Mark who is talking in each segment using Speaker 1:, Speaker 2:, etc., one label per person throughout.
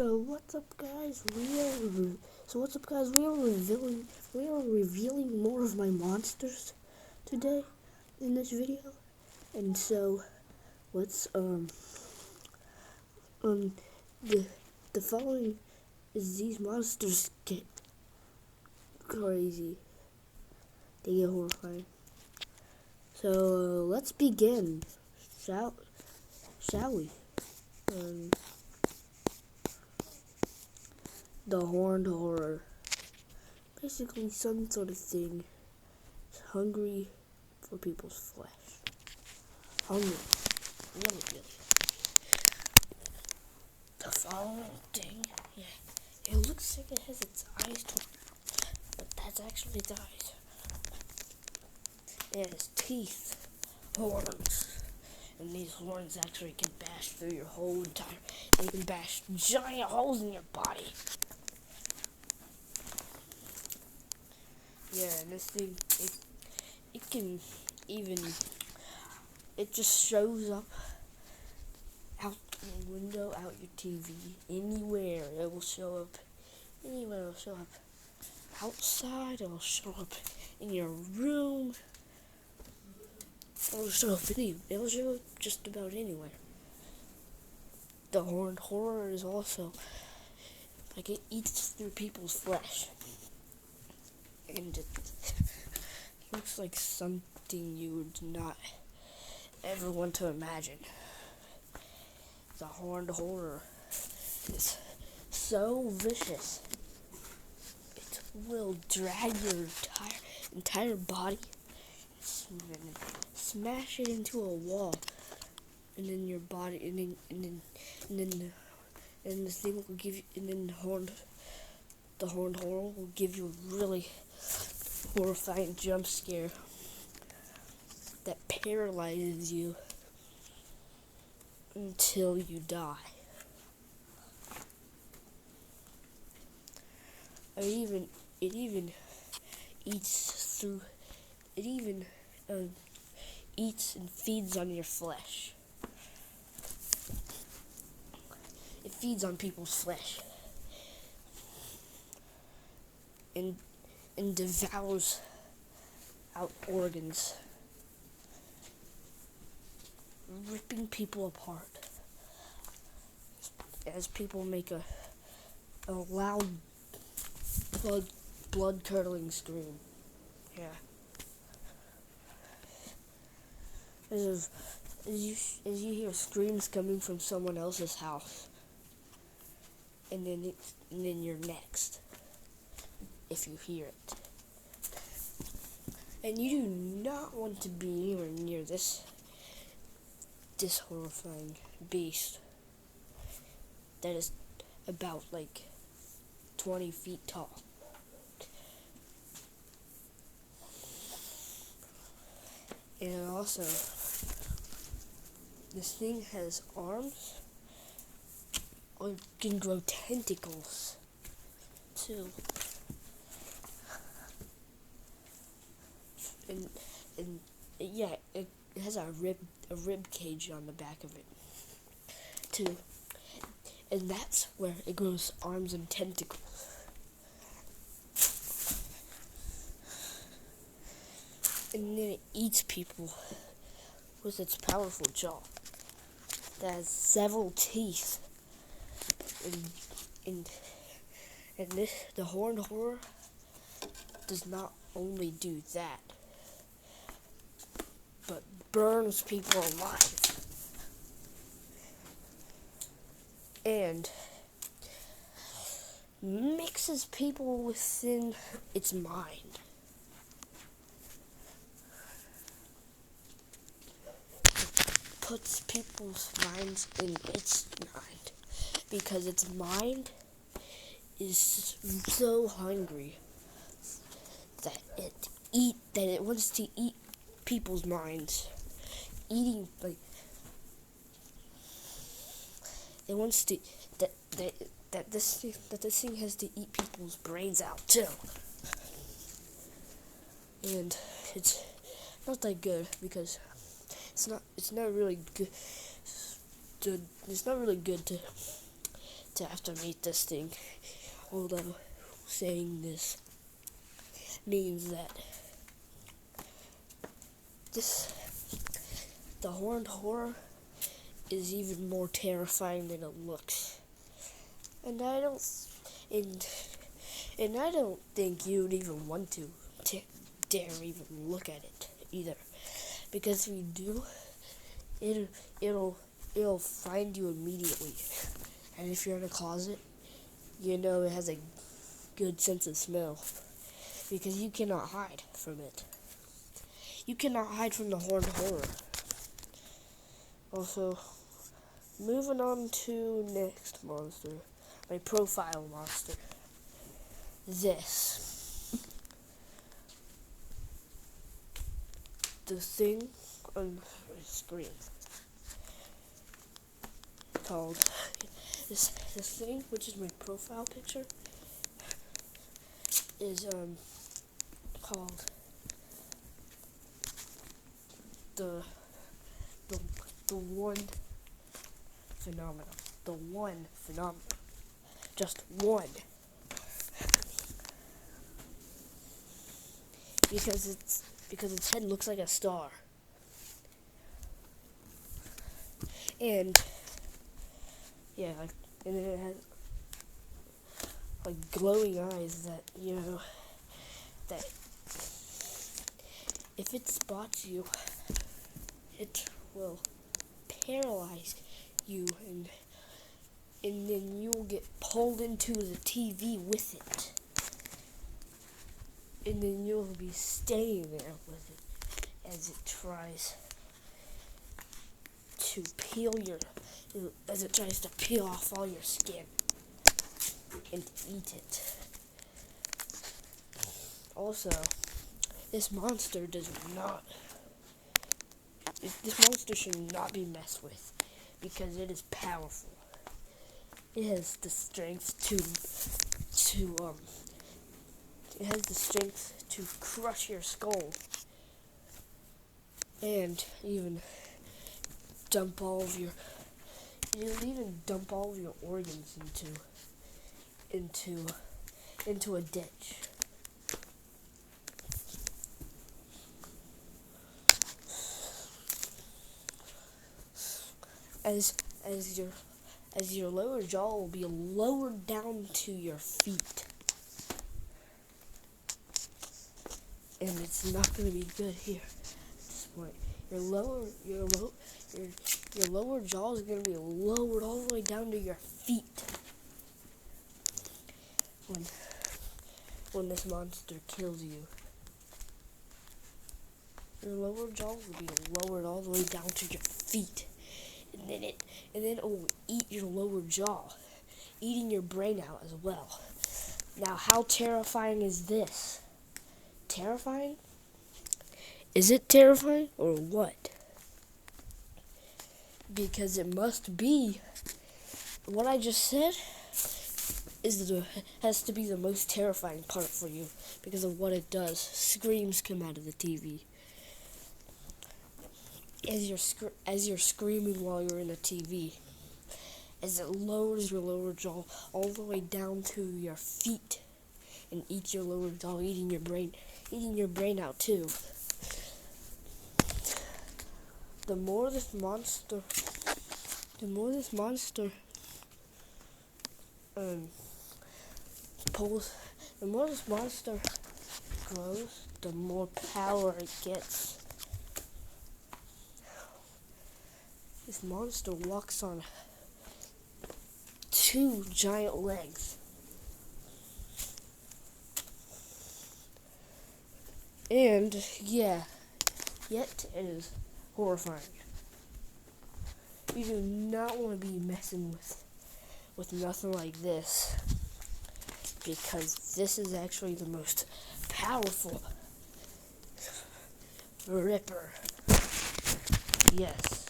Speaker 1: So what's up, guys? We are revealing more of my monsters today in this video, and so let's the following is these monsters get crazy. They get horrifying. So let's begin. Shall we? The horned horror. Basically, some sort of thing is hungry for people's flesh. Hungry. Really. The following thing, it looks like it has its eyes torn out, but that's actually its eyes. It has teeth, horns, and these horns actually can bash through your whole entire. They can bash giant holes in your body. Yeah, and this thing, it can even, it just shows up out your window, out your TV, anywhere. It will show up, anywhere. It will show up outside. It will show up in your room. It will show up just about anywhere. The horned horror is also, like, it eats through people's flesh. And it looks like something you would not ever want to imagine. The horned horror is so vicious. It will drag your entire body, smash it into a wall, and then your body, and the thing will give you, and then the horned horror will give you a really horrifying jump scare that paralyzes you until you die. It even eats and feeds on your flesh. It feeds on people's flesh and devours out organs, ripping people apart as people make a loud blood-curdling scream. Yeah. As you hear screams coming from someone else's house, and then you're next, if you hear it. And you do not want to be anywhere near this horrifying beast that is about 20 feet tall. And also, this thing has arms, or can grow tentacles too. And it has a rib cage on the back of it too, and that's where it grows arms and tentacles. And then it eats people with its powerful jaw that has several teeth. And the horned horror does not only do that, but burns people alive and mixes people within its mind. Puts people's minds in its mind, because its mind is so hungry that it wants to eat people's minds. Eating, it wants to that this thing has to eat people's brains out too. And it's not that good, because it's not really good to to have to meet this thing. Although saying this means that the horned horror is even more terrifying than it looks. And I don't think you'd even want to dare even look at it either, because if you do, it'll find you immediately. And if you're in a closet, you know it has a good sense of smell, because you cannot hide from it. You cannot hide from the horned horror. Also, moving on to next monster, my profile monster. The thing on my screen called this thing, which is my profile picture, is called the one phenomenon. The one phenomenon. Just one. Because its head looks like a star. And yeah, and it has glowing eyes that, that if it spots you, it will paralyze you, and then you'll get pulled into the TV with it. And then you'll be staying there with it as it tries to peel off all your skin and eat it. Also, this monster should not be messed with, because it is powerful. It has the strength to crush your skull and even dump all of your organs into a ditch. As your lower jaw will be lowered down to your feet. And it's not going to be good here at this point. Your lower jaw is going to be lowered all the way down to your feet when this monster kills you. Your lower jaw will be lowered all the way down to your feet, and then it will eat your lower jaw, eating your brain out as well. Now, how terrifying is this? Terrifying? Is it terrifying or what? Because it must be. What I just said has to be the most terrifying part for you, because of what it does. Screams come out of the TV. As you're screaming while you're in the TV, as it lowers your lower jaw all the way down to your feet and eats your lower jaw, eating your brain out too. The more this monster grows, the more power it gets. This monster walks on 2 giant legs. And yet it is horrifying. You do not want to be messing with nothing like this, because this is actually the most powerful Ripper. Yes.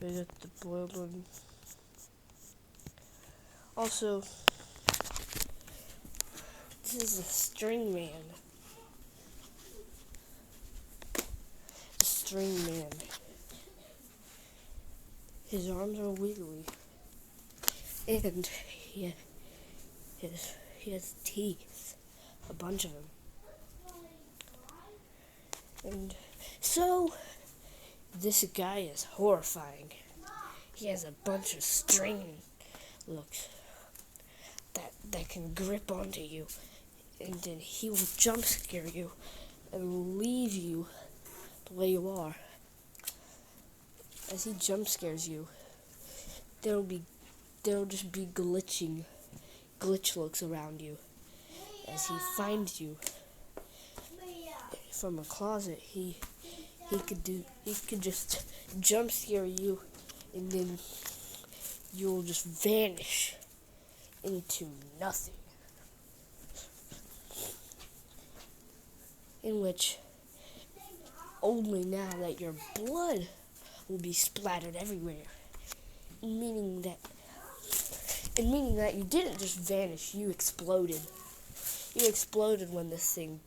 Speaker 1: We got the boiled one. Also, this is a string man. A string man. His arms are wiggly. And he has teeth, a bunch of them. And so this guy is horrifying. He has a bunch of string looks that can grip onto you, and then he will jump scare you and leave you the way you are. As he jump scares you, there'll just be glitch looks around you. As he finds you from a closet, he could just jump scare you, and then you'll just vanish into nothing. In which only now that your blood will be splattered everywhere, meaning that you didn't just vanish, you exploded. You exploded when this thing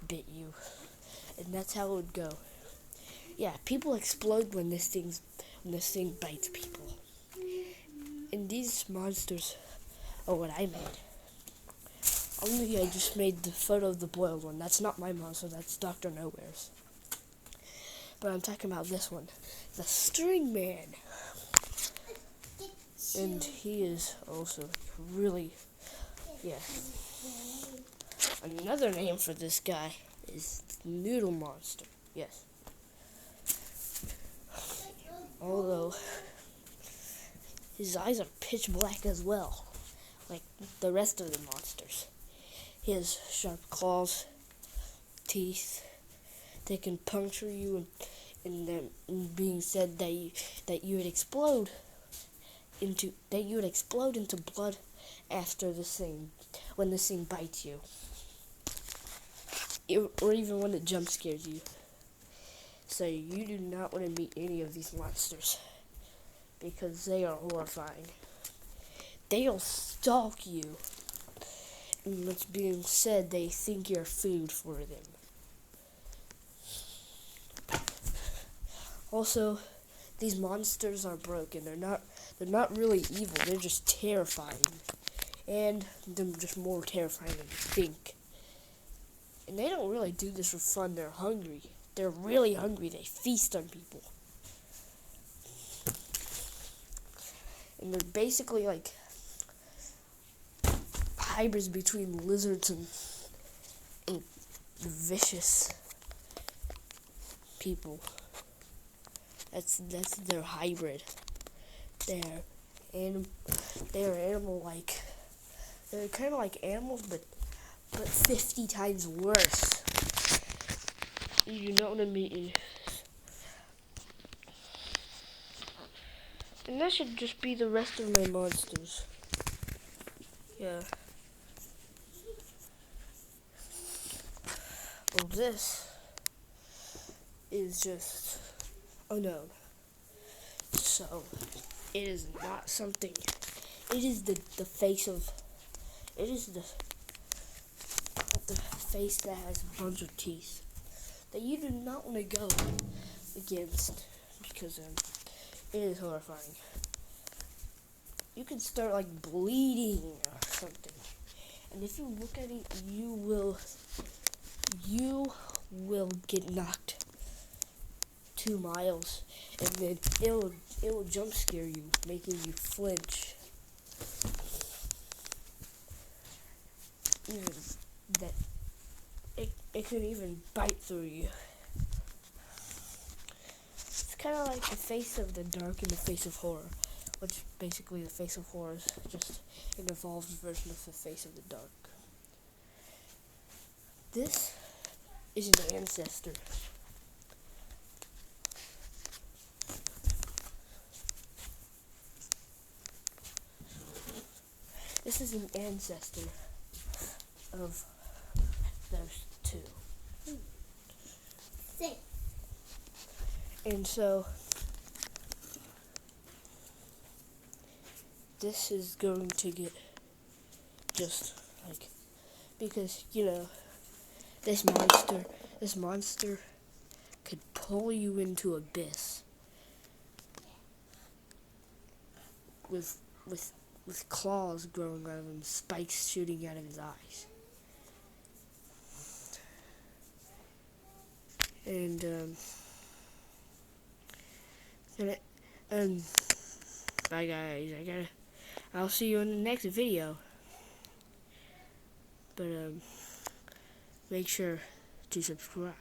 Speaker 1: bit you, and that's how it would go. Yeah, people explode when this thing bites people. And these monsters are what I made. Only I just made the photo of the boiled one. That's not my monster, that's Dr. Nowhere's. But I'm talking about this one, the String Man. And he is also really, Another name for this guy is Noodle Monster. Yes. Although his eyes are pitch black as well, like the rest of the monsters. He has sharp claws, teeth. They can puncture you, and then being said that you would explode into blood after when this thing bites you, or even when it jump scares you. So you do not want to meet any of these monsters, because they are horrifying. They'll stalk you, and it's being said they think you're food for them. Also, these monsters are broken. They're not really evil. They're just terrifying, and they're just more terrifying than you think. And they don't really do this for fun. They're hungry. They're really hungry. They feast on people. And they're basically like hybrids between lizards and vicious people. That's their hybrid. They're animal-like. They're kind of like animals, but 50 times worse. You know what I mean? And that should just be the rest of my monsters. Yeah. Well, this is just unknown. So, it is not something. It is the face of. It is the face that has a bunch of teeth that you do not want to go against, because it is horrifying. You can start like bleeding or something, and if you look at it, you will get knocked 2 miles, and then it will jump scare you, making you flinch. Even that it could even bite through you. It's kind of like the face of the dark and the face of horror, which basically the face of horror is just an evolved version of the face of the dark. This is an ancestor. This is an ancestor of those two. And so, this is going to get just like, because, this monster could pull you into abyss with with claws growing out of him, spikes shooting out of his eyes. And bye guys. I'll see you in the next video. But make sure to subscribe.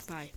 Speaker 1: Bye.